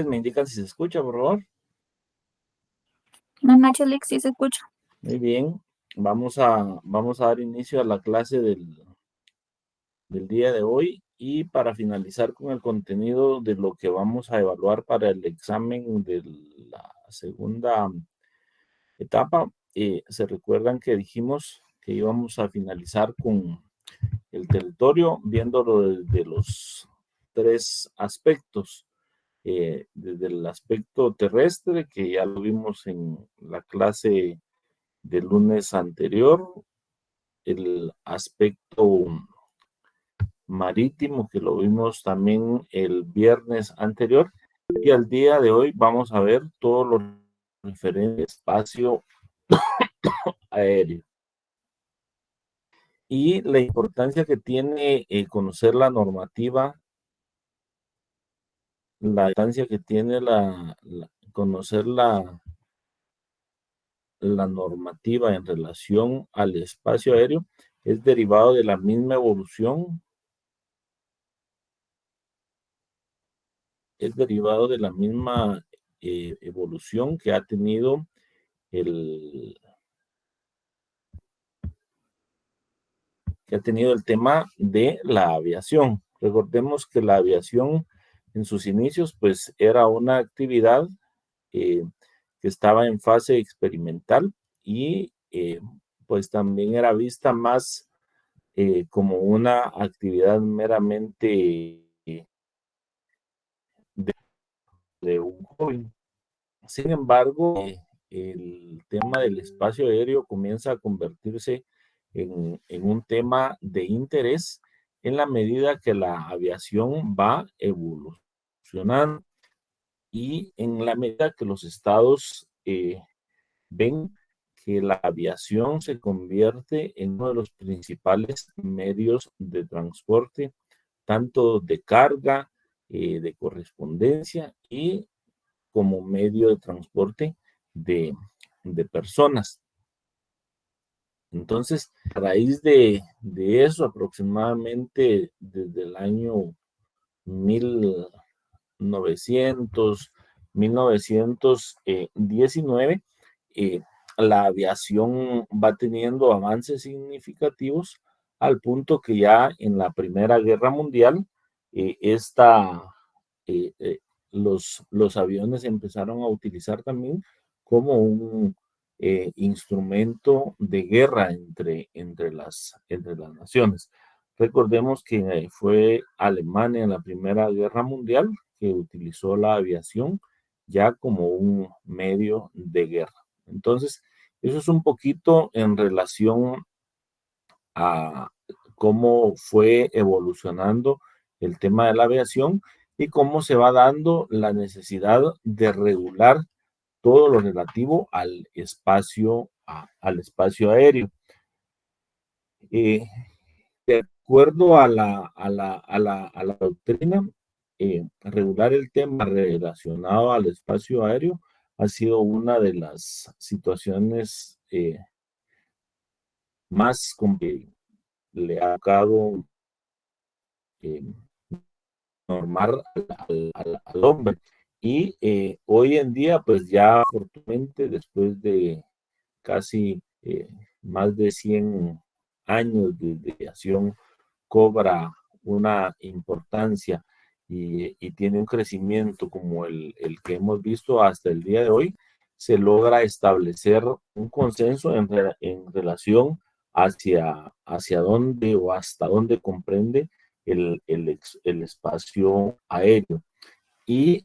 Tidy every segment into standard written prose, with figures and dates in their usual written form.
Me indican si se escucha, por favor. Buenas noches, Lick, sí se escucha. Muy bien. Vamos a dar inicio a la clase del día de hoy y para finalizar con el contenido de lo que vamos a evaluar para el examen de la segunda etapa, se recuerdan que dijimos que íbamos a finalizar con el territorio, viéndolo desde los tres aspectos. Desde el aspecto terrestre, que ya lo vimos en la clase del lunes anterior, el aspecto marítimo, que lo vimos también el viernes anterior, y al día de hoy vamos a ver todo lo referente al espacio aéreo y la importancia que tiene conocer la normativa, la importancia que tiene conocer la normativa en relación al espacio aéreo es derivado de la misma evolución, evolución que ha tenido el, el tema de la aviación. Recordemos que la aviación en sus inicios pues era una actividad que estaba en fase experimental y pues también era vista más como una actividad meramente de un joven. Sin embargo, el tema del espacio aéreo comienza a convertirse en un tema de interés en la medida que la aviación va evolucionando y en la medida que los estados ven que la aviación se convierte en uno de los principales medios de transporte, tanto de carga, de correspondencia y como medio de transporte de personas. Entonces, a raíz de eso, aproximadamente desde el año 1900, 1919, la aviación va teniendo avances significativos al punto que ya en la Primera Guerra Mundial, esta los aviones empezaron a utilizar también como un instrumento de guerra entre las naciones. Recordemos que fue Alemania en la Primera Guerra Mundial que utilizó la aviación ya como un medio de guerra. Entonces, eso es un poquito en relación a cómo fue evolucionando el tema de la aviación y cómo se va dando la necesidad de regular todo lo relativo al espacio aéreo. De acuerdo a la doctrina, regular el tema relacionado al espacio aéreo ha sido una de las situaciones más complicadas. Le ha tocado eh, normar al hombre. Y hoy en día, pues ya afortunadamente, después de casi más de 100 años de aviación, cobra una importancia y tiene un crecimiento como el que hemos visto hasta el día de hoy, se logra establecer un consenso en relación hacia dónde o hasta dónde comprende el espacio aéreo. Y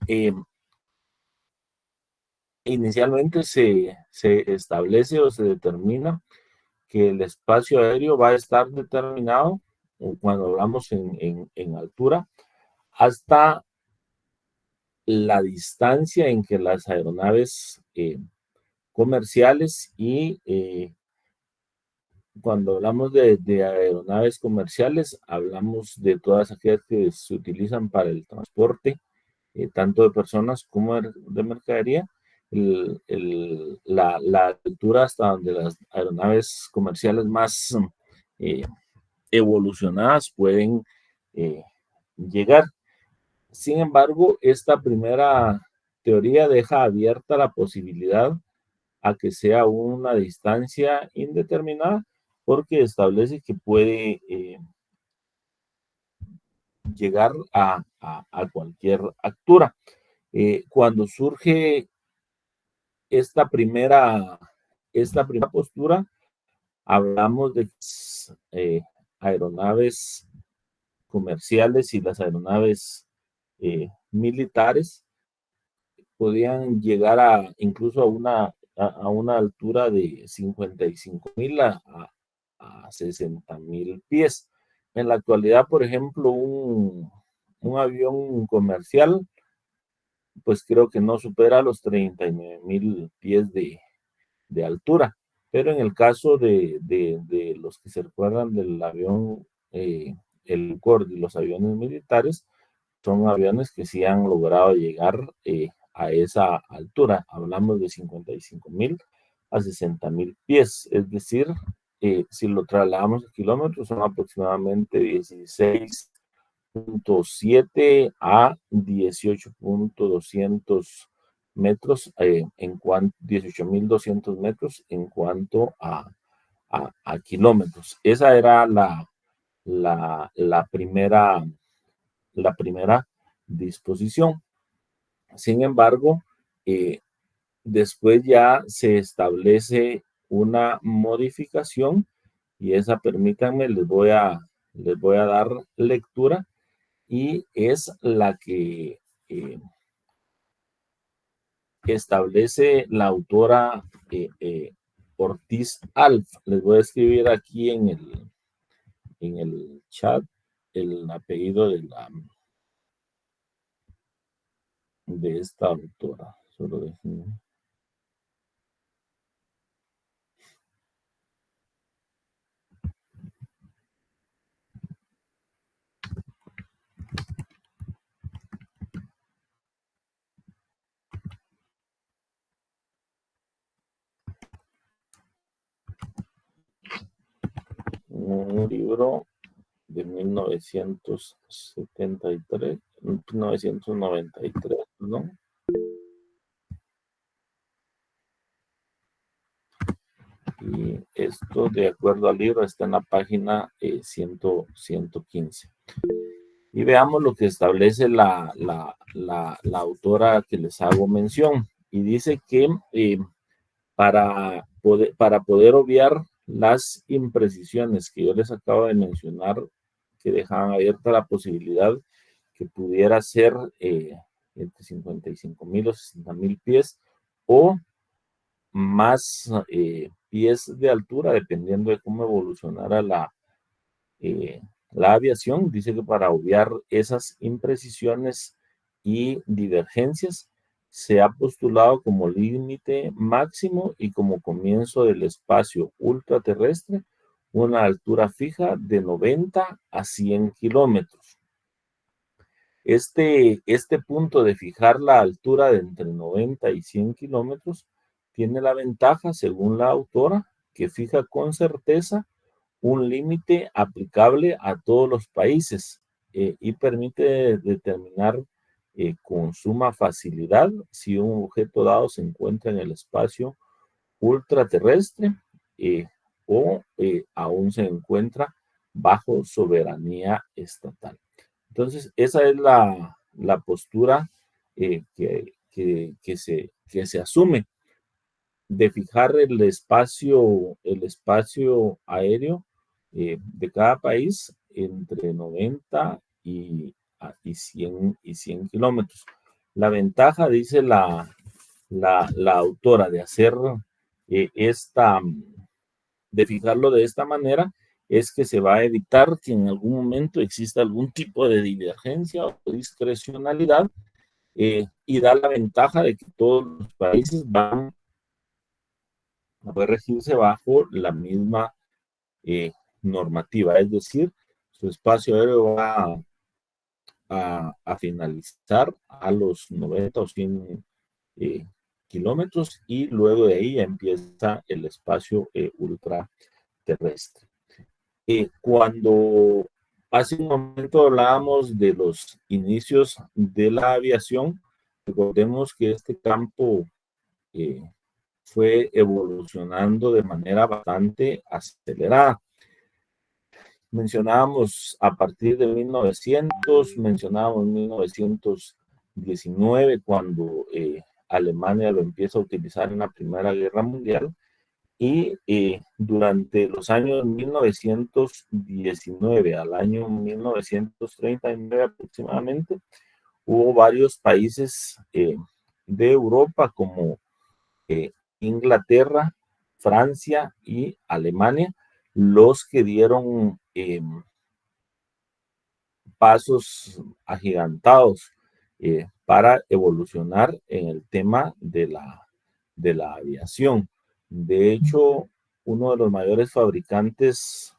inicialmente se establece o se determina que el espacio aéreo va a estar determinado, cuando hablamos en altura, hasta la distancia en que las aeronaves comerciales y cuando hablamos de aeronaves comerciales, hablamos de todas aquellas que se utilizan para el transporte, tanto de personas como de mercadería. La altura hasta donde las aeronaves comerciales más eh, evolucionadas pueden llegar. Sin embargo, esta primera teoría deja abierta la posibilidad a que sea una distancia indeterminada porque establece que puede llegar a cualquier altura. Cuando surge esta primera postura, hablamos de aeronaves comerciales y las aeronaves militares podían llegar incluso a una altura de 55,000 a 60,000 pies. En la actualidad, por ejemplo, un avión comercial, pues creo que no supera los 39,000 pies de altura. Pero en el caso de los que se recuerdan del avión, el Concorde y los aviones militares, son aviones que sí han logrado llegar a esa altura. Hablamos de 55,000 a 60,000 pies, es decir, si lo trasladamos a kilómetros, son aproximadamente 16,7 a 18,200 metros, 18,200 metros en cuanto a kilómetros. Esa era la, la primera, la primera disposición. Sin embargo, después ya se establece una modificación y esa, permítanme, les voy a dar lectura y es la que establece la autora Ortiz Alf. Les voy a escribir aquí en el chat el apellido de esta autora. Solo déjenme. Un libro de 1973, 1993, ¿no? Y esto, de acuerdo al libro, está en la página 115. Y veamos lo que establece la autora que les hago mención. Y dice que para poder obviar las imprecisiones que yo les acabo de mencionar, que dejaban abierta la posibilidad que pudiera ser entre 55,000 o 60,000 pies o más pies de altura, dependiendo de cómo evolucionara la aviación. Dice que para obviar esas imprecisiones y divergencias, se ha postulado como límite máximo y como comienzo del espacio ultraterrestre una altura fija de 90 a 100 kilómetros. Este punto de fijar la altura de entre 90 y 100 kilómetros tiene la ventaja, según la autora, que fija con certeza un límite aplicable a todos los países y permite determinar con suma facilidad si un objeto dado se encuentra en el espacio ultraterrestre o aún se encuentra bajo soberanía estatal. Entonces, esa es la postura que se asume de fijar el espacio aéreo de cada país entre 90 y 100 kilómetros. La ventaja, dice la autora, de hacer de fijarlo de esta manera, es que se va a evitar que en algún momento exista algún tipo de divergencia o discrecionalidad y da la ventaja de que todos los países van a poder regirse bajo la misma normativa, es decir, su espacio aéreo va a finalizar a los 90 o 100 eh, kilómetros y luego de ahí empieza el espacio ultraterrestre. Cuando Hace un momento hablábamos de los inicios de la aviación. Recordemos que este campo eh, fue evolucionando de manera bastante acelerada. Mencionábamos a partir de 1900, mencionábamos 1919, cuando Alemania lo empieza a utilizar en la Primera Guerra Mundial, y durante los años 1919 al año 1939 aproximadamente, hubo varios países de Europa como Inglaterra, Francia y Alemania, los que dieron pasos agigantados para evolucionar en el tema de la aviación. De hecho, uno de los mayores fabricantes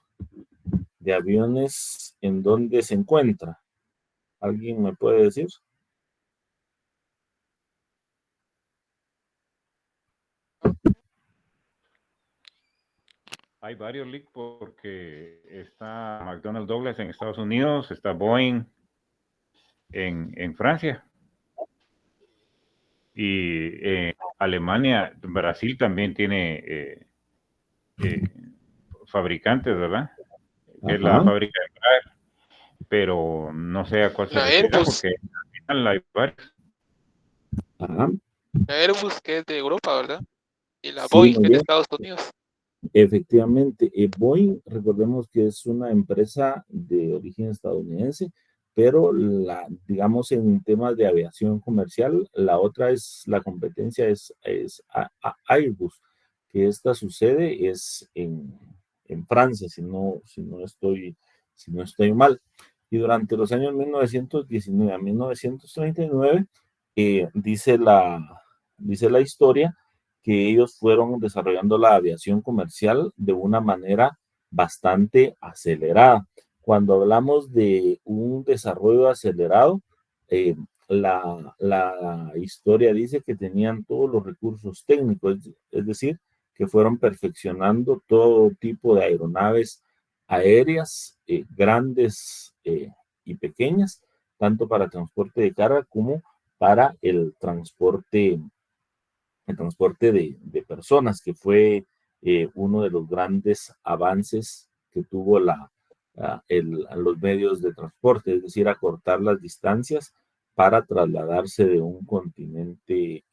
de aviones, ¿en dónde se encuentra? ¿Alguien me puede decir? Hay varios leaks porque está McDonnell Douglas en Estados Unidos, está Boeing en Francia y Alemania, Brasil también tiene eh, fabricantes, ¿verdad? Que es la Ajá, fábrica de Embraer, pero no sé a cuál se La referirá Airbus, porque al final hay varios. ajá. la Airbus que es de Europa, ¿verdad? Y la Sí, Boeing muy que es de bien. Estados Unidos. Efectivamente, Boeing, recordemos que es una empresa de origen estadounidense, pero digamos en temas de aviación comercial, la otra es, la competencia es Airbus, que esta sucede es en Francia, si no estoy mal. Y durante los años 1919 a 1939, dice la historia que ellos fueron desarrollando la aviación comercial de una manera bastante acelerada. Cuando hablamos de un desarrollo acelerado, eh, la historia dice que tenían todos los recursos técnicos, es decir, que fueron perfeccionando todo tipo de aeronaves aéreas, grandes y pequeñas, tanto para transporte de carga como para el transporte de personas, que fue uno de los grandes avances que tuvo los medios de transporte, es decir, acortar las distancias para trasladarse de un continente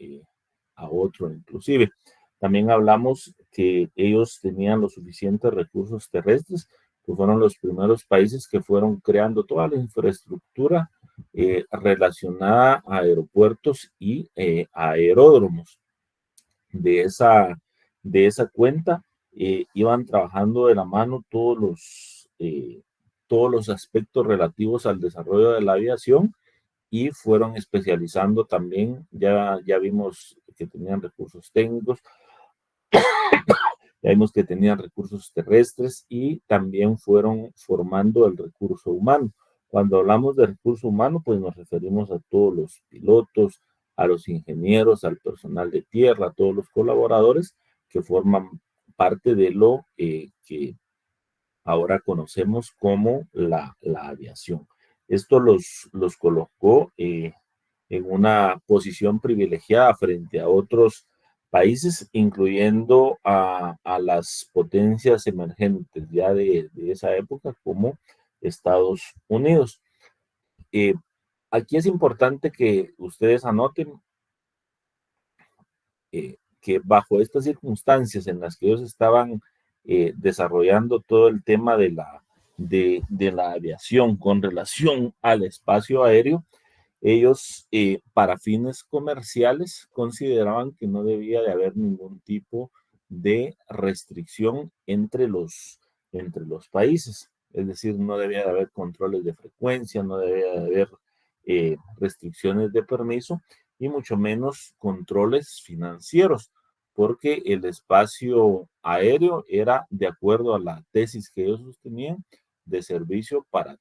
a otro, inclusive. También hablamos que ellos tenían los suficientes recursos terrestres, que fueron los primeros países que fueron creando toda la infraestructura relacionada a aeropuertos y aeródromos de esa cuenta. Iban trabajando de la mano todos los aspectos relativos al desarrollo de la aviación, y fueron especializando también. Ya vimos que tenían recursos técnicos, ya vimos que tenían recursos terrestres, y también fueron formando el recurso humano. Cuando hablamos de recurso humano, pues nos referimos a todos los pilotos, a los ingenieros, al personal de tierra, a todos los colaboradores que forman parte de lo que ahora conocemos como la aviación. Esto los colocó en una posición privilegiada frente a otros países, incluyendo las potencias emergentes ya de esa época, como Estados Unidos. Eh, Aquí es importante que ustedes anoten que bajo estas circunstancias en las que ellos estaban desarrollando todo el tema de la aviación con relación al espacio aéreo, ellos, para fines comerciales, consideraban que no debía de haber ningún tipo de restricción entre los países. Es decir, no debía de haber controles de frecuencia, no debía de haber restricciones de permiso, y mucho menos controles financieros, porque el espacio aéreo era, de acuerdo a la tesis que ellos sostenían, de servicio para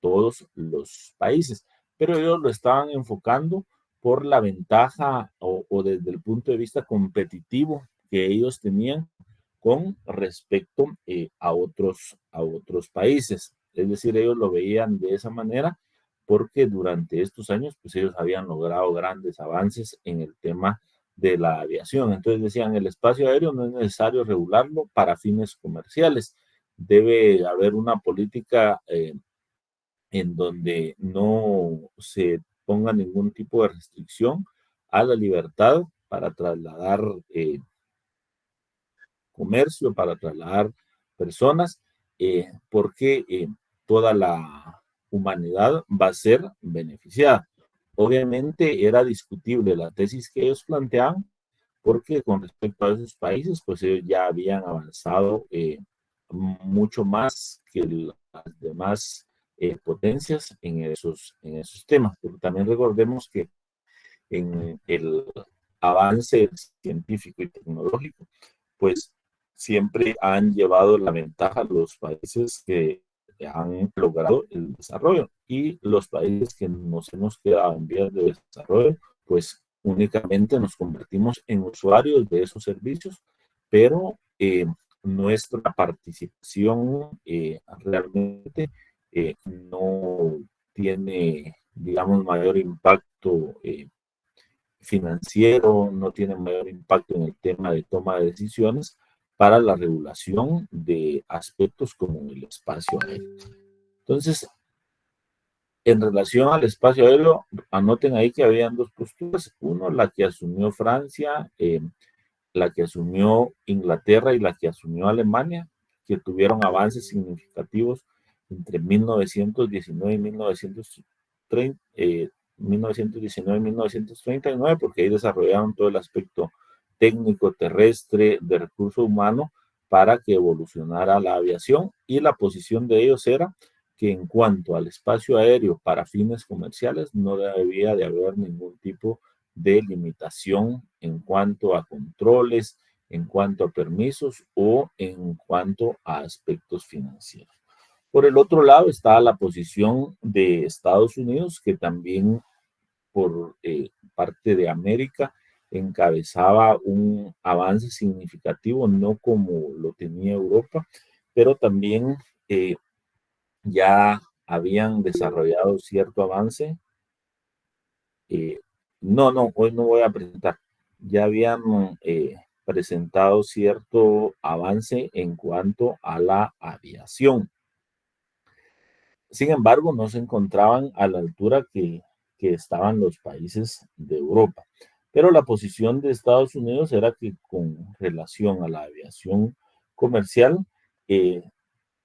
todos los países, pero ellos lo estaban enfocando por la ventaja o desde el punto de vista competitivo que ellos tenían con respecto a otros países. Es decir, ellos lo veían de esa manera porque durante estos años, pues ellos habían logrado grandes avances en el tema de la aviación. Entonces decían, el espacio aéreo no es necesario regularlo para fines comerciales. Debe haber una política en donde no se ponga ningún tipo de restricción a la libertad para trasladar comercio, para trasladar personas, porque toda la humanidad va a ser beneficiada. Obviamente era discutible la tesis que ellos planteaban, porque con respecto a esos países, pues ellos ya habían avanzado mucho más que las demás potencias en esos temas. Pero también recordemos que en el avance científico y tecnológico, pues siempre han llevado la ventaja los países que han logrado el desarrollo y los países que nos hemos quedado en vías de desarrollo, pues únicamente nos convertimos en usuarios de esos servicios, pero nuestra participación realmente no tiene, digamos, mayor impacto financiero, no tiene mayor impacto en el tema de toma de decisiones para la regulación de aspectos como el espacio aéreo. Entonces, en relación al espacio aéreo, anoten ahí que habían dos posturas. Uno, la que asumió Francia, la que asumió Inglaterra y la que asumió Alemania, que tuvieron avances significativos entre 1919 y 1930, 1919 y 1939, porque ahí desarrollaron todo el aspecto técnico, terrestre, de recurso humano para que evolucionara la aviación, y la posición de ellos era que en cuanto al espacio aéreo para fines comerciales no debía de haber ningún tipo de limitación en cuanto a controles, en cuanto a permisos o en cuanto a aspectos financieros. Por el otro lado está la posición de Estados Unidos, que también por parte de América encabezaba un avance significativo, no como lo tenía Europa, pero también ya habían desarrollado cierto avance. No, hoy no voy a presentar. Ya habían presentado cierto avance en cuanto a la aviación. Sin embargo, no se encontraban a la altura que estaban los países de Europa. Pero la posición de Estados Unidos era que con relación a la aviación comercial, eh,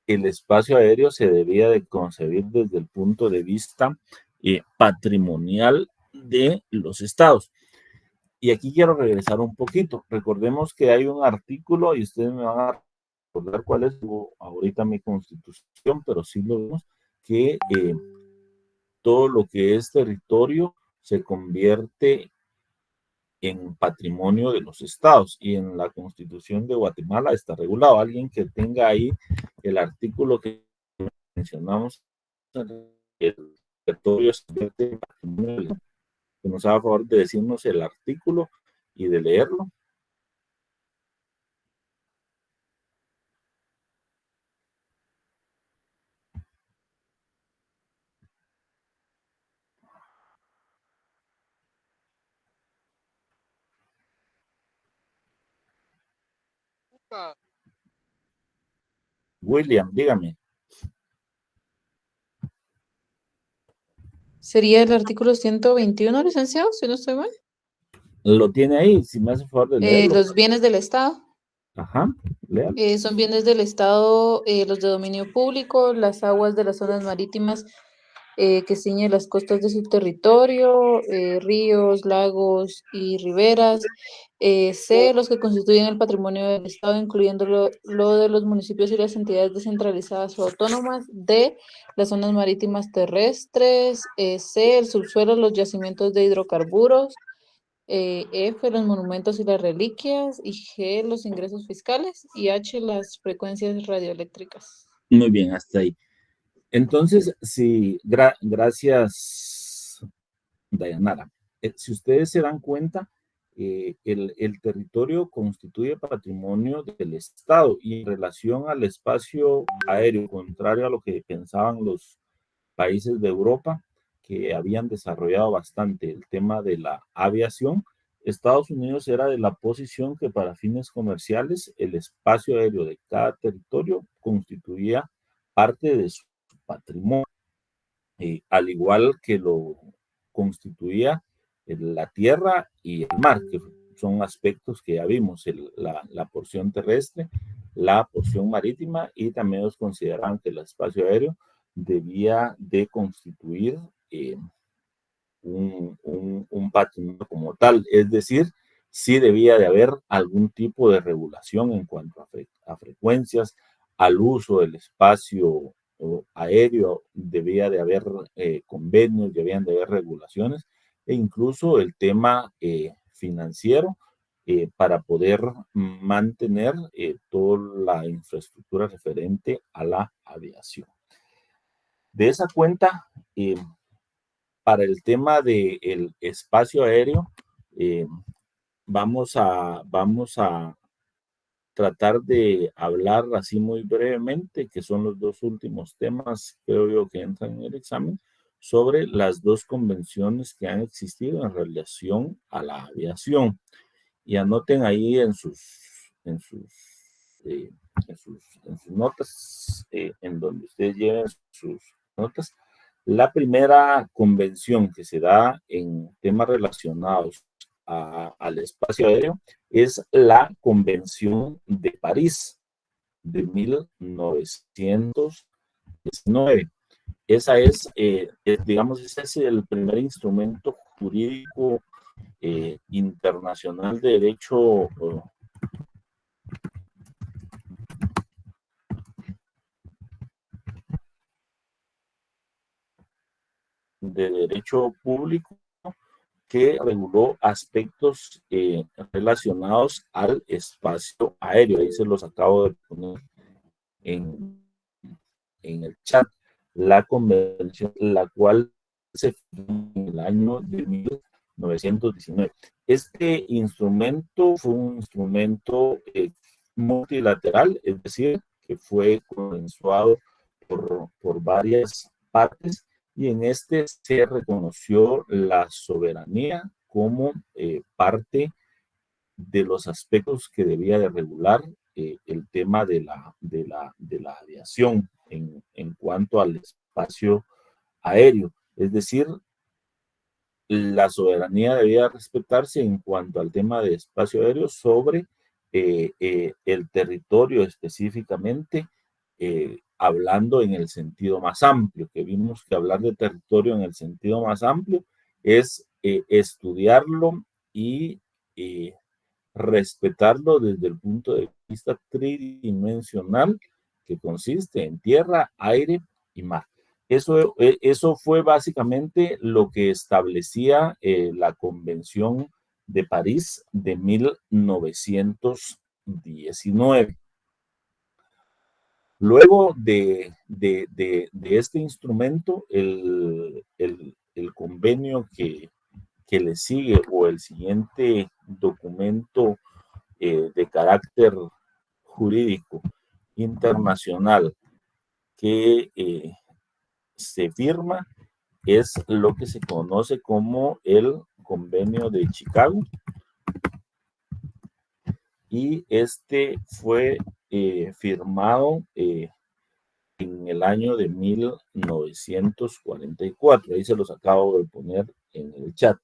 el espacio aéreo se debía de concebir desde el punto de vista patrimonial de los estados. Y aquí quiero regresar un poquito. Recordemos que hay un artículo, y ustedes me van a recordar cuál es ahorita mi constitución, pero sí lo vemos, que todo lo que es territorio se convierte en patrimonio de los estados, y en la constitución de Guatemala está regulado. Alguien que tenga ahí el artículo que mencionamos, el territorio se convierte en patrimonio, que nos haga favor de decirnos el artículo y de leerlo. William, dígame. Sería el artículo 121, licenciado, si no estoy mal. Lo tiene ahí, si me hace favor de leerlo. Los bienes del Estado. Ajá, léalo. Son bienes del Estado, los de dominio público, las aguas de las zonas marítimas que ciñen las costas de su territorio, ríos, lagos y riberas. C, los que constituyen el patrimonio del Estado, incluyendo lo de los municipios y las entidades descentralizadas o autónomas. D, las zonas marítimas terrestres. C, el subsuelo, los yacimientos de hidrocarburos. F, los monumentos y las reliquias. Y G, los ingresos fiscales. Y H, las frecuencias radioeléctricas. Muy bien, hasta ahí. Entonces, sí, gracias, Dayanara. Si ustedes se dan cuenta, el territorio constituye patrimonio del Estado y en relación al espacio aéreo, contrario a lo que pensaban los países de Europa que habían desarrollado bastante el tema de la aviación, Estados Unidos era de la posición que para fines comerciales el espacio aéreo de cada territorio constituía parte de su patrimonio, al igual que lo constituía la tierra y el mar, que son aspectos que ya vimos, la porción terrestre, la porción marítima, y también ellos consideraban que el espacio aéreo debía de constituir un patrimonio como tal, es decir, sí debía de haber algún tipo de regulación en cuanto a frecuencias, al uso del espacio aéreo, debía de haber convenios, debían de haber regulaciones e incluso el tema financiero para poder mantener toda la infraestructura referente a la aviación. De esa cuenta, para el tema del espacio aéreo, vamos a tratar de hablar así muy brevemente, que son los dos últimos temas, creo yo, que entran en el examen, sobre las dos convenciones que han existido en relación a la aviación. Y anoten ahí en sus notas, en donde ustedes lleven sus notas, la primera convención que se da en temas relacionados al espacio aéreo es la Convención de París de 1919. Esa es, digamos, ese es el primer instrumento jurídico internacional de derecho público que reguló aspectos relacionados al espacio aéreo. Ahí se los acabo de poner en el chat. La convención, la cual se firmó en el año de 1919. Este instrumento fue un instrumento multilateral, es decir, que fue consensuado por varias partes, y en este se reconoció la soberanía como parte de los aspectos que debía de regular el tema de la aviación en cuanto al espacio aéreo. Es decir, la soberanía debía respetarse en cuanto al tema de espacio aéreo sobre el territorio específicamente, hablando en el sentido más amplio, que vimos que hablar de territorio en el sentido más amplio es estudiarlo y respetarlo desde el punto de vista tridimensional, que consiste en tierra, aire y mar. Eso fue básicamente lo que establecía la Convención de París de 1919. Luego de este instrumento, el convenio que le sigue, o el siguiente documento de carácter jurídico internacional que se firma, es lo que se conoce como el Convenio de Chicago, y este fue firmado en el año de 1944. Ahí se los acabo de poner en el chat.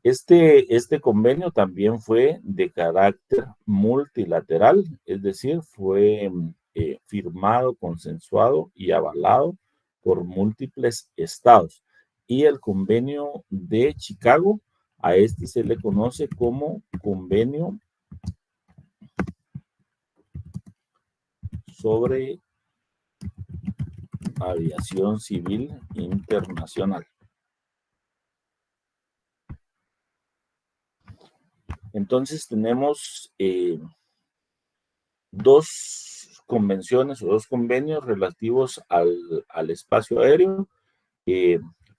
Este convenio también fue de carácter multilateral, es decir, fue firmado, consensuado y avalado por múltiples estados. Y el convenio de Chicago, a este se le conoce como Convenio sobre Aviación Civil Internacional. Entonces tenemos dos convenciones o dos convenios relativos al espacio aéreo.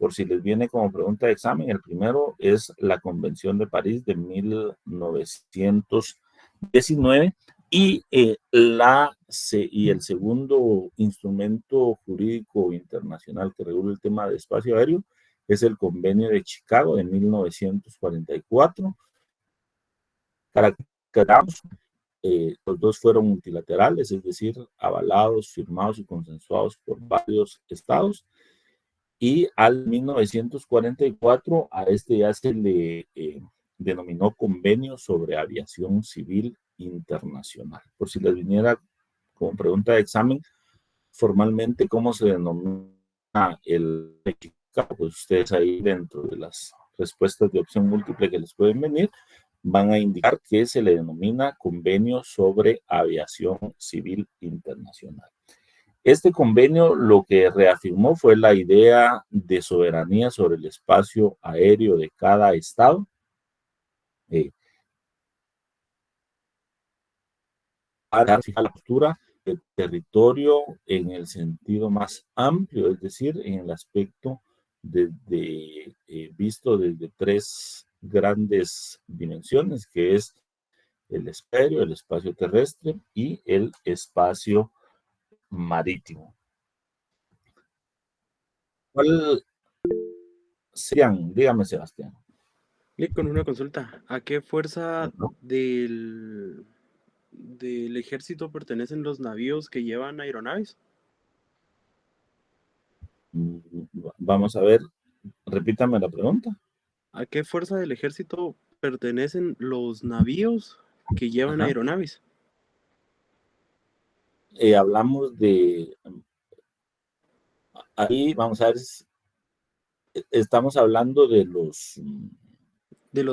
por si les viene como pregunta de examen, el primero es la Convención de París de 1919 y el segundo instrumento jurídico internacional que regula el tema de espacio aéreo es el Convenio de Chicago de 1944. Los dos fueron multilaterales, es decir, avalados, firmados y consensuados por varios estados. Y al 1944 a este ya se le denominó Convenio sobre Aviación Civil Internacional. Por si les viniera como pregunta de examen, formalmente, ¿cómo se denomina el Chicago? Pues ustedes ahí dentro de las respuestas de opción múltiple que les pueden venir, van a indicar que se le denomina Convenio sobre Aviación Civil Internacional. Este convenio lo que reafirmó fue la idea de soberanía sobre el espacio aéreo de cada estado. Para fijar la postura del territorio en el sentido más amplio, es decir, en el aspecto visto desde tres grandes dimensiones, que es el espacio terrestre y el espacio marítimo. ¿Cuál serían? Dígame, Sebastián. Con una consulta, ¿a qué fuerza del ejército pertenecen los navíos que llevan aeronaves? Vamos a ver, repítame la pregunta. ¿A qué fuerza del ejército pertenecen los navíos que llevan aeronaves? Hablamos de... Ahí, vamos a ver, estamos hablando de los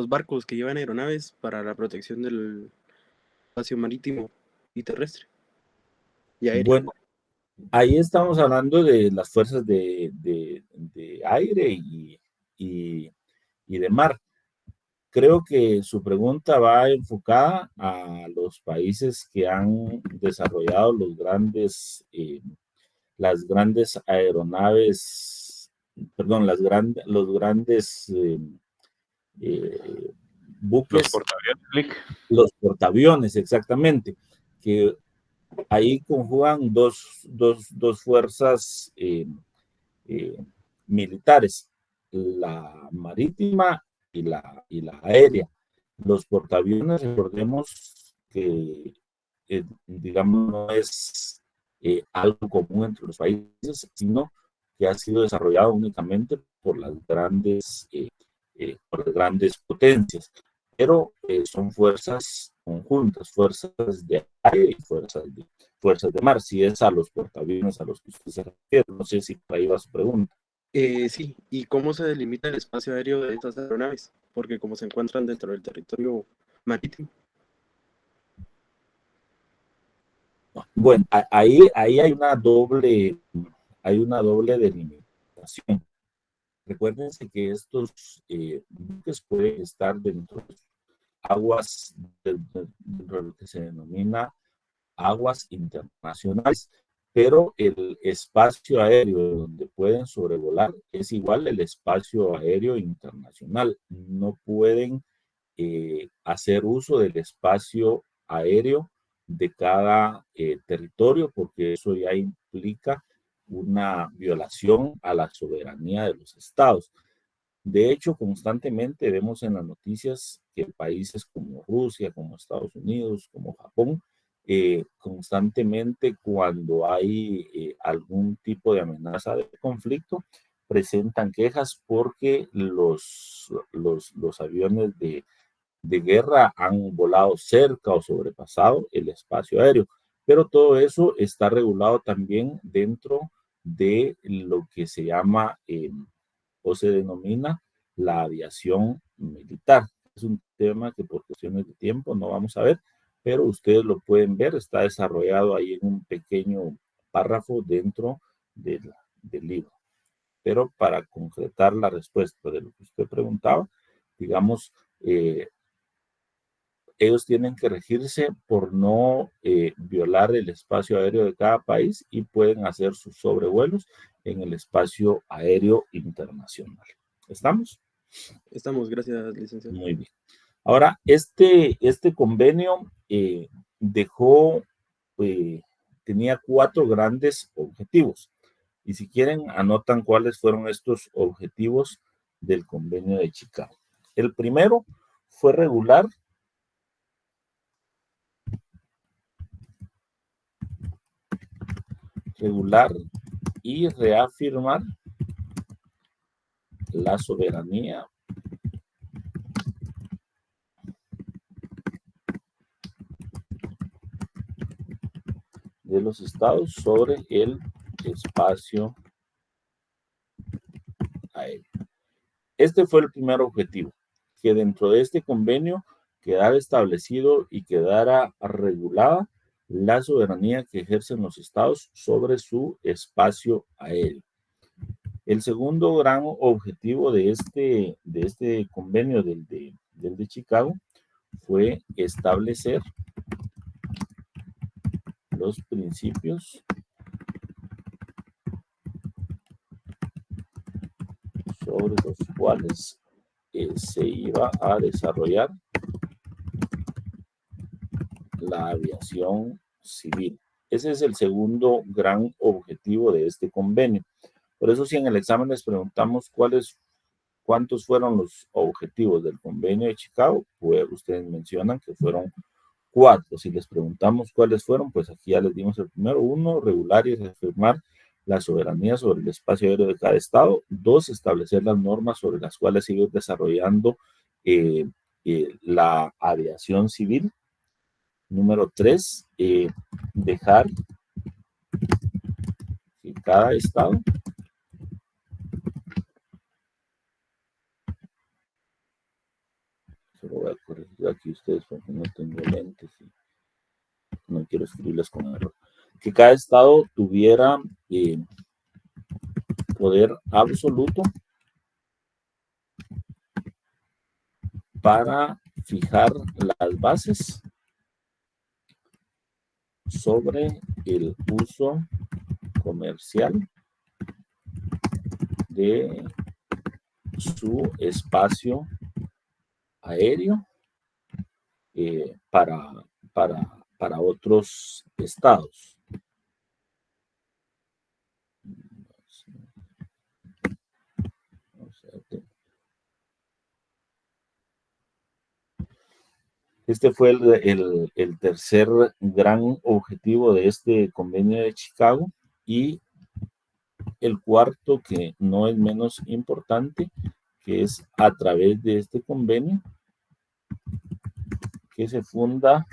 barcos que llevan aeronaves para la protección del espacio marítimo y terrestre y aéreo. Bueno, ahí estamos hablando de las fuerzas de aire y de mar. Creo que su pregunta va enfocada a los países que han desarrollado las grandes aeronaves, perdón, los grandes buques. Los portaaviones, exactamente, que ahí conjugan dos fuerzas militares, la marítima y la aérea. Los portaaviones, recordemos que, digamos, no es algo común entre los países, sino que ha sido desarrollado únicamente por las grandes potencias, pero son fuerzas conjuntas, fuerzas de aire y fuerzas de mar. Si es a los portaaviones a los que usted se refiere, no sé si por ahí va su pregunta. Sí, ¿y cómo se delimita el espacio aéreo de estas aeronaves? Porque como se encuentran dentro del territorio marítimo. Bueno, ahí hay una doble delimitación. Recuérdense que estos buques pueden estar dentro de aguas, dentro de lo que se denomina aguas internacionales, pero el espacio aéreo donde pueden sobrevolar es igual el espacio aéreo internacional. No pueden hacer uso del espacio aéreo de cada territorio, porque eso ya implica una violación a la soberanía de los estados. De hecho, constantemente vemos en las noticias que países como Rusia, como Estados Unidos, como Japón, constantemente cuando hay algún tipo de amenaza de conflicto, presentan quejas porque los aviones de guerra han volado cerca o sobrepasado el espacio aéreo. Pero todo eso está regulado también dentro de lo que se llama o se denomina la aviación militar. Es un tema que por cuestiones de tiempo no vamos a ver, pero ustedes lo pueden ver, está desarrollado ahí en un pequeño párrafo dentro del libro. Pero para concretar la respuesta de lo que usted preguntaba, digamos, ellos tienen que regirse por no violar el espacio aéreo de cada país y pueden hacer sus sobrevuelos en el espacio aéreo internacional. ¿Estamos? Estamos, gracias, licenciado. Muy bien. Ahora, este convenio tenía 4 grandes objetivos. Y si quieren, anotan cuáles fueron estos objetivos del convenio de Chicago. El primero fue regular y reafirmar la soberanía de los estados sobre el espacio aéreo. Este fue el primer objetivo, que dentro de este convenio quedara establecido y quedara regulada la soberanía que ejercen los estados sobre su espacio aéreo. El segundo gran objetivo de este convenio del de Chicago fue establecer los principios sobre los cuales se iba a desarrollar la aviación civil. Ese es el segundo gran objetivo de este convenio. Por eso, si en el examen les preguntamos cuántos fueron los objetivos del convenio de Chicago, pues ustedes mencionan que fueron 4. Si les preguntamos cuáles fueron, pues aquí ya les dimos el primero. 1, regular y reafirmar la soberanía sobre el espacio aéreo de cada estado. 2, establecer las normas sobre las cuales sigue desarrollando la aviación civil. Número 3, dejar que cada estado se lo voy a corregir aquí ustedes porque no tengo lentes y no quiero escribirles con error. Que cada estado tuviera poder absoluto para fijar las bases sobre el uso comercial de su espacio aéreo para otros estados. Este fue el tercer gran objetivo de este convenio de Chicago, y el cuarto, que no es menos importante, que es a través de este convenio que se funda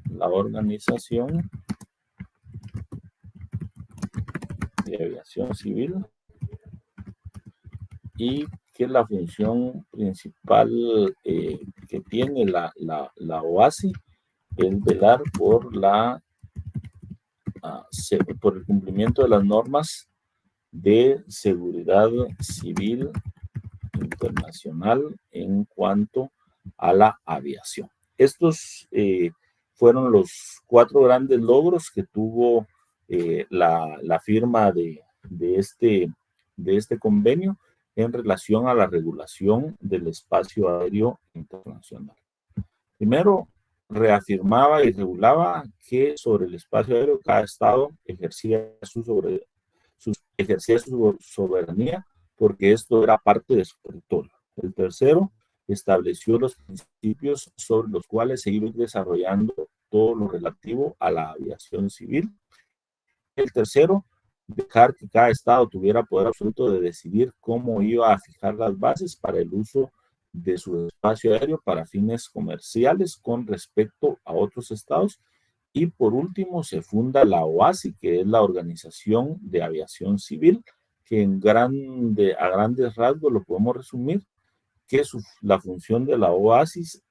la Organización de Aviación Civil, y que la función principal que tiene la OASI es velar por por el cumplimiento de las normas de seguridad civil internacional en cuanto a la aviación. Estos fueron los 4 grandes logros que tuvo la firma de este convenio en relación a la regulación del espacio aéreo internacional. Primero, reafirmaba y regulaba que sobre el espacio aéreo cada estado ejercía su soberanía, porque esto era parte de su territorio. El tercero, estableció los principios sobre los cuales se iba desarrollando todo lo relativo a la aviación civil. El tercero, dejar que cada estado tuviera poder absoluto de decidir cómo iba a fijar las bases para el uso de su espacio aéreo para fines comerciales con respecto a otros estados. Y por último, se funda la OASI, que es la Organización de Aviación Civil, que a grandes rasgos lo podemos resumir, que la función de la OASI, es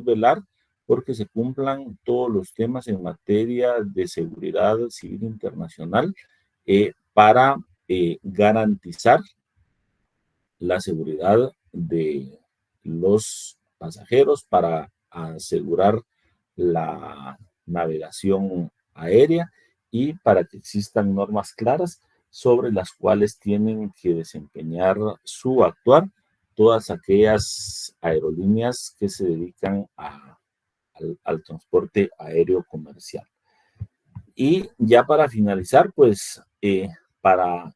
velar porque se cumplan todos los temas en materia de seguridad civil internacional para garantizar la seguridad de los pasajeros, para asegurar la navegación aérea y para que existan normas claras sobre las cuales tienen que desempeñar su actuar todas aquellas aerolíneas que se dedican al transporte aéreo comercial. Y ya para finalizar, pues para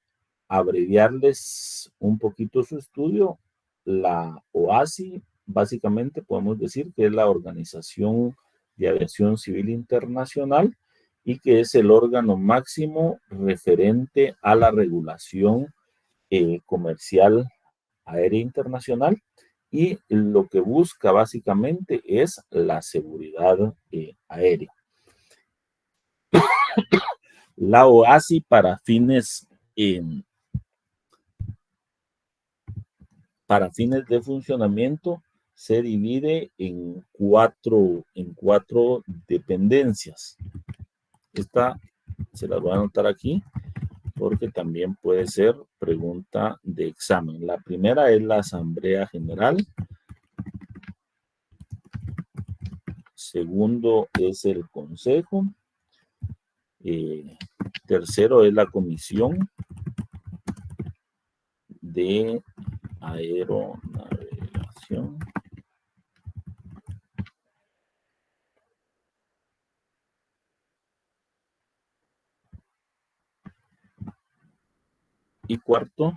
abreviarles un poquito su estudio, la OASI básicamente podemos decir que es la Organización de Aviación Civil Internacional y que es el órgano máximo referente a la regulación comercial aérea internacional, y lo que busca básicamente es la seguridad aérea. La OASI para fines de funcionamiento se divide en cuatro dependencias. Esta se las voy a anotar aquí porque también puede ser pregunta de examen. La primera es la Asamblea General. Segundo es el Consejo. Tercero es la Comisión de Aeronavegación. Y cuarto,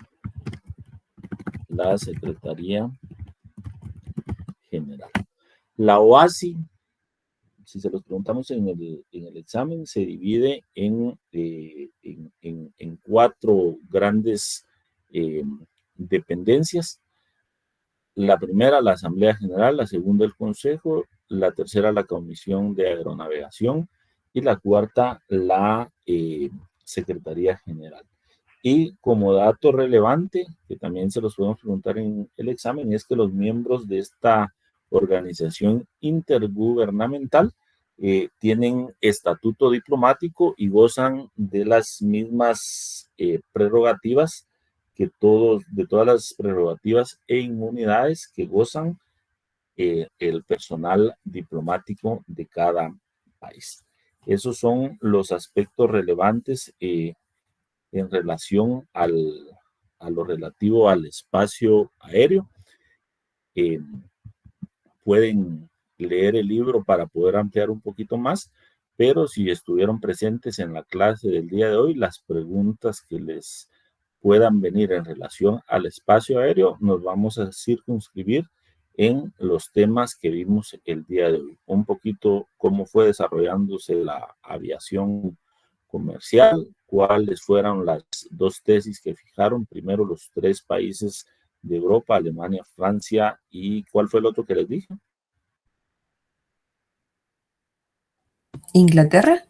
la Secretaría General. La OASI, si se los preguntamos en el examen, se divide en cuatro grandes dependencias. La primera, la Asamblea General; la segunda, el Consejo; la tercera, la Comisión de Aeronavegación; y la cuarta, la Secretaría General. Y como dato relevante, que también se los podemos preguntar en el examen, es que los miembros de esta organización intergubernamental tienen estatuto diplomático y gozan de las mismas prerrogativas de todas las prerrogativas e inmunidades que gozan el personal diplomático de cada país. Esos son los aspectos relevantes en relación a lo relativo al espacio aéreo. Pueden leer el libro para poder ampliar un poquito más, pero si estuvieron presentes en la clase del día de hoy, las preguntas que les puedan venir en relación al espacio aéreo, nos vamos a circunscribir en los temas que vimos el día de hoy. Un poquito cómo fue desarrollándose la aviación comercial, cuáles fueron las dos tesis que fijaron, primero los tres países de Europa, Alemania, Francia, y ¿cuál fue el otro que les dije? ¿Inglaterra?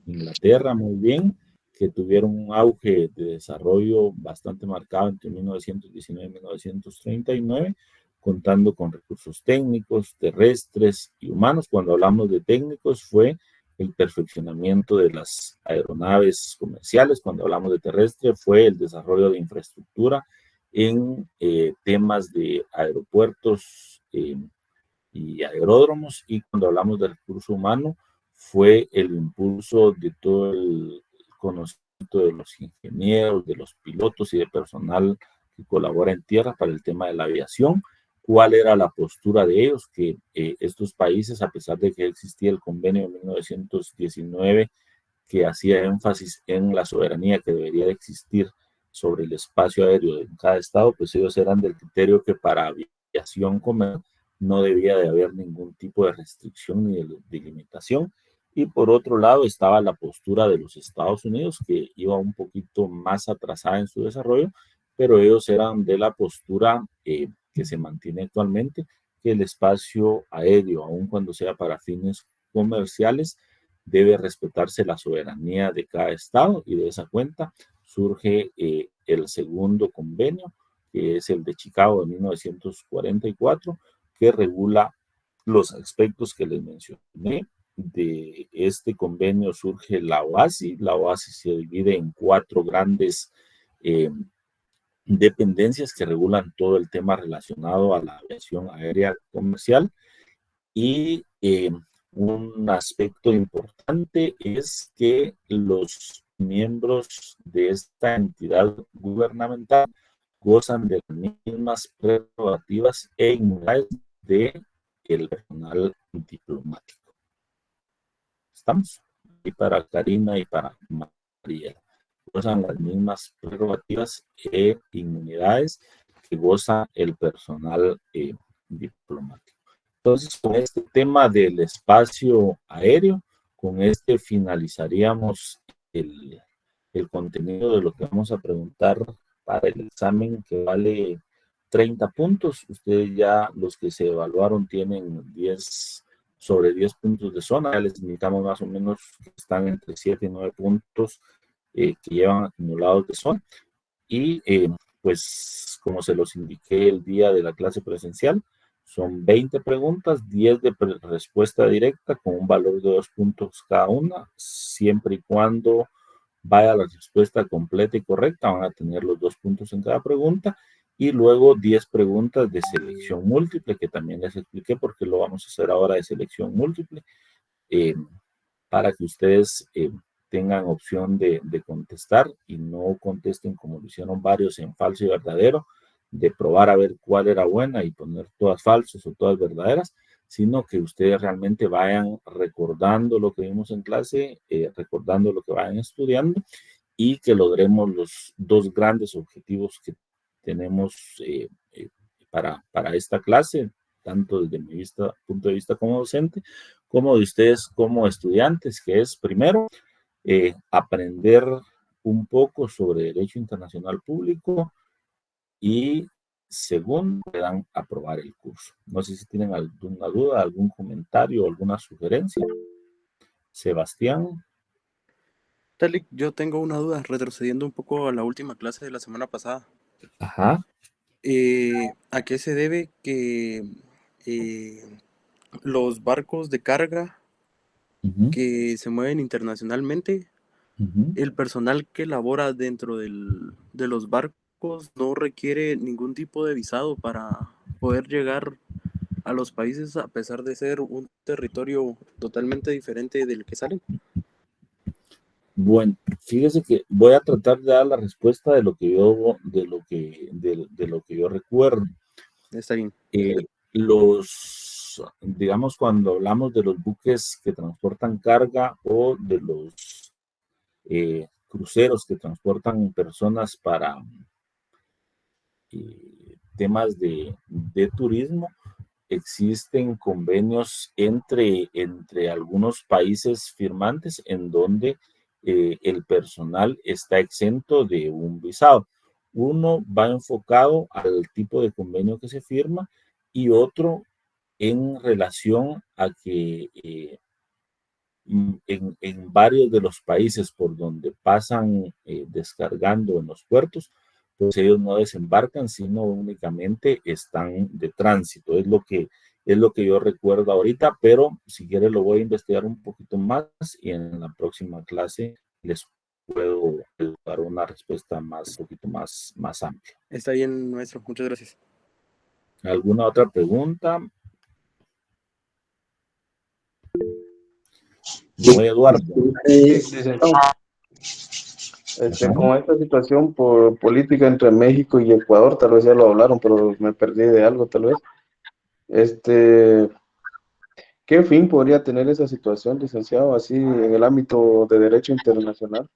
Inglaterra, muy bien, que tuvieron un auge de desarrollo bastante marcado entre 1919 y 1939, contando con recursos técnicos, terrestres y humanos. Cuando hablamos de técnicos fue el perfeccionamiento de las aeronaves comerciales; cuando hablamos de terrestre fue el desarrollo de infraestructura en temas de aeropuertos y aeródromos; y cuando hablamos de recurso humano fue el impulso de todo el conocimiento de los ingenieros, de los pilotos y de personal que colabora en tierra para el tema de la aviación. ¿Cuál era la postura de ellos? Que estos países, a pesar de que existía el convenio de 1919 que hacía énfasis en la soberanía que debería de existir sobre el espacio aéreo de cada estado, pues ellos eran del criterio que para aviación comercial no debía de haber ningún tipo de restricción ni de limitación. Y por otro lado estaba la postura de los Estados Unidos, que iba un poquito más atrasada en su desarrollo, pero ellos eran de la postura que se mantiene actualmente, que el espacio aéreo, aun cuando sea para fines comerciales, debe respetarse la soberanía de cada estado, y de esa cuenta surge el segundo convenio, que es el de Chicago de 1944, que regula los aspectos que les mencioné. De este convenio surge la OASI. La OASI se divide en cuatro grandes dependencias que regulan todo el tema relacionado a la aviación aérea comercial, y un aspecto importante es que los miembros de esta entidad gubernamental gozan de las mismas prerrogativas e inmunidades de el personal diplomático. ¿Estamos? Y para Karina y para María, gozan las mismas prerrogativas e inmunidades que goza el personal diplomático. Entonces, con este tema del espacio aéreo, con este finalizaríamos el contenido de lo que vamos a preguntar para el examen, que vale 30 puntos. Ustedes ya, los que se evaluaron, tienen 10 sobre 10 puntos de zona. Ya les indicamos más o menos que están entre 7 y 9 puntos que llevan acumulados de zona. Y pues como se los indiqué el día de la clase presencial, son 20 preguntas, 10 de respuesta directa con un valor de 2 puntos cada una. Siempre y cuando vaya la respuesta completa y correcta, van a tener los 2 puntos en cada pregunta. Y luego 10 preguntas de selección múltiple, que también les expliqué porque lo vamos a hacer ahora de selección múltiple, para que ustedes tengan opción de contestar y no contesten como lo hicieron varios en falso y verdadero, de probar a ver cuál era buena y poner todas falsas o todas verdaderas, sino que ustedes realmente vayan recordando lo que vimos en clase, recordando lo que vayan estudiando, y que logremos los dos grandes objetivos que tenemos para esta clase, tanto desde mi punto de vista como docente, como de ustedes como estudiantes, que es primero aprender un poco sobre derecho internacional público y segundo, puedan aprobar el curso. No sé si tienen alguna duda, algún comentario, alguna sugerencia. Sebastián. Talik, yo tengo una duda, retrocediendo un poco a la última clase de la semana pasada. Ajá. ¿A qué se debe que los barcos de carga que se mueven internacionalmente, el personal que labora dentro de los barcos no requiere ningún tipo de visado para poder llegar a los países a pesar de ser un territorio totalmente diferente del que salen? Bueno, fíjese que voy a tratar de dar la respuesta de lo que yo recuerdo. Está bien. Digamos, cuando hablamos de los buques que transportan carga o de los cruceros que transportan personas para temas de turismo, existen convenios entre algunos países firmantes en donde el personal está exento de un visado. Uno va enfocado al tipo de convenio que se firma y otro en relación a que en varios de los países por donde pasan descargando en los puertos, pues ellos no desembarcan, sino únicamente están de tránsito. Es lo que yo recuerdo ahorita, pero si quiere lo voy a investigar un poquito más y en la próxima clase les puedo dar una respuesta un poquito más amplia. Está bien, maestro. Muchas gracias. ¿Alguna otra pregunta? No, Eduardo. Con esta situación política entre México y Ecuador, tal vez ya lo hablaron, pero me perdí de algo, tal vez. ¿Qué fin podría tener esa situación, licenciado, así en el ámbito de derecho internacional?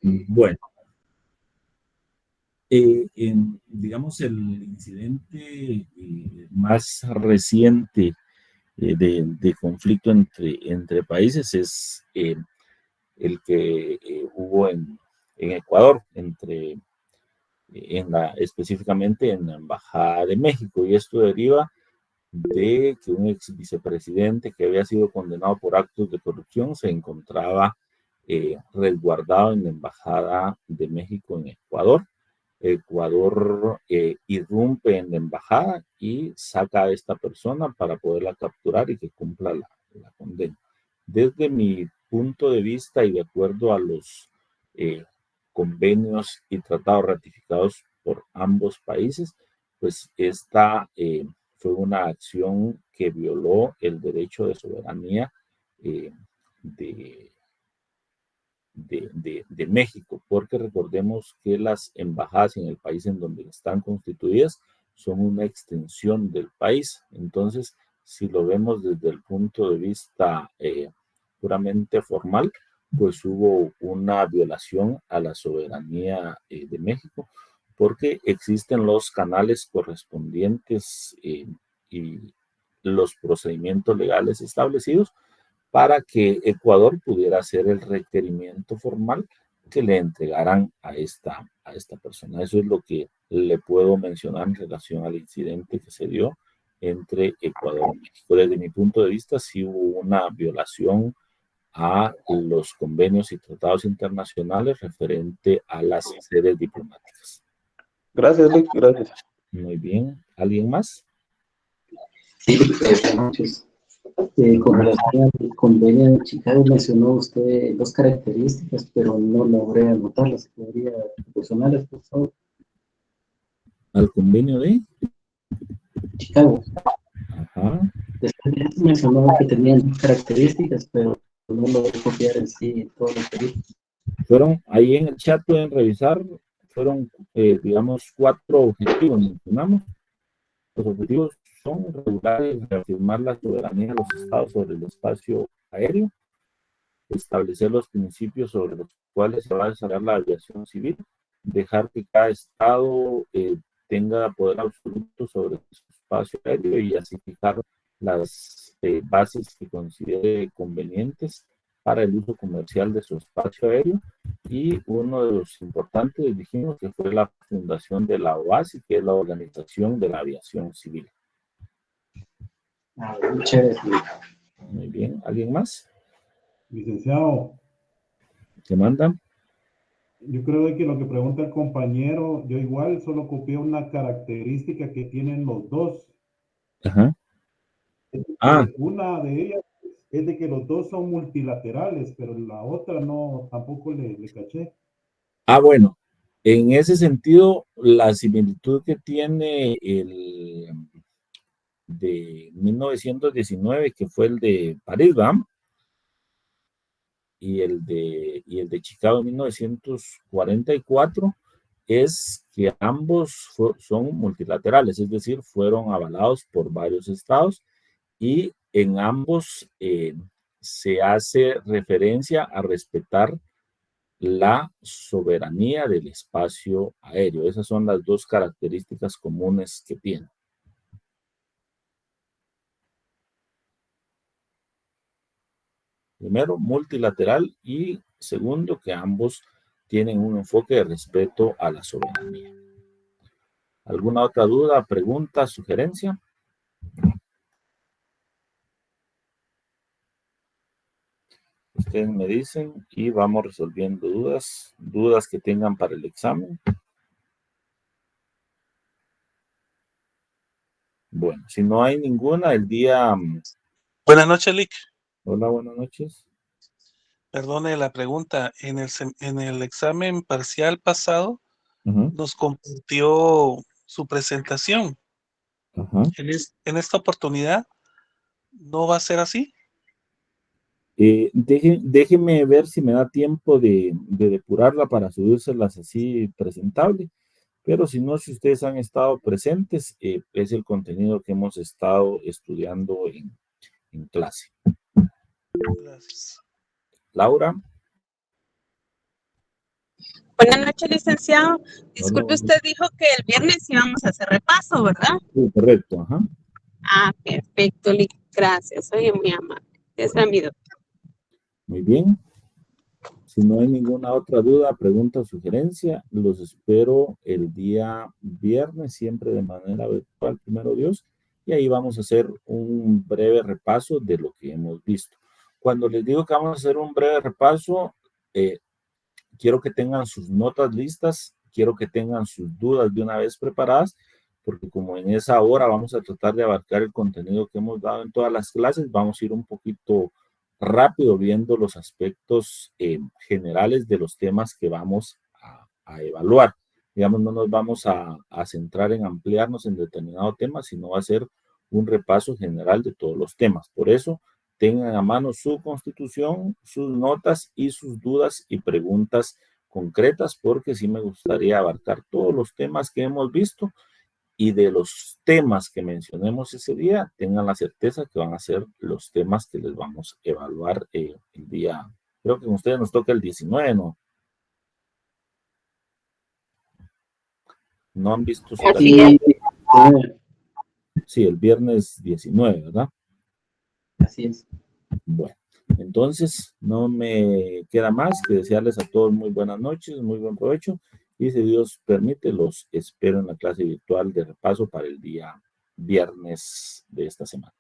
Bueno, digamos, el incidente más reciente de conflicto entre países es el que hubo en Ecuador, específicamente en la Embajada de México, y esto deriva de que un ex vicepresidente que había sido condenado por actos de corrupción se encontraba resguardado en la Embajada de México en Ecuador. Ecuador irrumpe en la embajada y saca a esta persona para poderla capturar y que cumpla la condena. Desde mi punto de vista y de acuerdo a los convenios y tratados ratificados por ambos países, pues esta fue una acción que violó el derecho de soberanía de México, porque recordemos que las embajadas en el país en donde están constituidas son una extensión del país. Entonces, si lo vemos desde el punto de vista puramente formal, pues hubo una violación a la soberanía de México, porque existen los canales correspondientes y los procedimientos legales establecidos para que Ecuador pudiera hacer el requerimiento formal que le entregaran a esta persona. Eso es lo que le puedo mencionar en relación al incidente que se dio entre Ecuador y México. Desde mi punto de vista, sí hubo una violación a los convenios y tratados internacionales referente a las sedes diplomáticas. Gracias, Lick, gracias. Muy bien. ¿Alguien más? Sí, buenas noches. Con relación al convenio de Chicago, mencionó usted dos características, pero no logré anotarlas. ¿Podría proporcionarlas, por favor? ¿Al convenio de Chicago. Ajá. Después de eso mencionó que tenían dos características, pero no logré copiar en sí todo lo que dijo. Fueron, ahí en el chat pueden revisar, fueron, digamos, 4 objetivos, mencionamos. Los objetivos son regular y reafirmar la soberanía de los estados sobre el espacio aéreo, establecer los principios sobre los cuales se va a desarrollar la aviación civil, dejar que cada estado tenga poder absoluto sobre su espacio aéreo y así fijar las bases que considere convenientes para el uso comercial de su espacio aéreo. Y uno de los importantes, dijimos que fue la fundación de la OASI, que es la Organización de la Aviación Civil. Chévere. Muy bien, ¿alguien más? Licenciado, ¿Qué mandan? yo creo de que lo que pregunta el compañero, yo igual solo copié una característica que tienen los dos. Ajá. Una de ellas es de que los dos son multilaterales, pero la otra no, tampoco le caché. Bueno, en ese sentido, la similitud que tiene el de 1919, que fue el de París, ¿verdad? Y el de Chicago en 1944, es que ambos son multilaterales, es decir, fueron avalados por varios estados y en ambos se hace referencia a respetar la soberanía del espacio aéreo. Esas son las dos características comunes que tiene. Primero, multilateral, y segundo, que ambos tienen un enfoque de respeto a la soberanía. ¿Alguna otra duda, pregunta, sugerencia? Ustedes me dicen y vamos resolviendo dudas que tengan para el examen. Bueno, si no hay ninguna, el día... Buenas noches, Lick. Hola, buenas noches. Perdone la pregunta. En el examen parcial pasado, nos compartió su presentación. En esta oportunidad, ¿no va a ser así? Déjeme ver si me da tiempo de depurarla para subírselas así presentable, pero si no, si ustedes han estado presentes, es el contenido que hemos estado estudiando en clase. Gracias. Laura. Buenas noches, licenciado. Disculpe, usted dijo que el viernes íbamos a hacer repaso, ¿verdad? Sí, correcto, ajá. Perfecto, gracias, soy muy amable. Esa es mi duda. Muy bien. Si no hay ninguna otra duda, pregunta o sugerencia, los espero el día viernes, siempre de manera virtual, primero Dios, y ahí vamos a hacer un breve repaso de lo que hemos visto. Cuando les digo que vamos a hacer un breve repaso, quiero que tengan sus notas listas, quiero que tengan sus dudas de una vez preparadas, porque como en esa hora vamos a tratar de abarcar el contenido que hemos dado en todas las clases, vamos a ir un poquito rápido viendo los aspectos generales de los temas que vamos a evaluar. Digamos, no nos vamos a centrar en ampliarnos en determinado tema, sino va a ser un repaso general de todos los temas. Por eso, tengan a mano su constitución, sus notas y sus dudas y preguntas concretas, porque sí me gustaría abarcar todos los temas que hemos visto, y de los temas que mencionemos ese día, tengan la certeza que van a ser los temas que les vamos a evaluar el día. Creo que con ustedes nos toca el 19, ¿no? ¿No han visto su Sí, Sí, el viernes 19, ¿verdad? así es. Bueno, entonces no me queda más que desearles a todos muy buenas noches, muy buen provecho, y si Dios permite, los espero en la clase virtual de repaso para el día viernes de esta semana.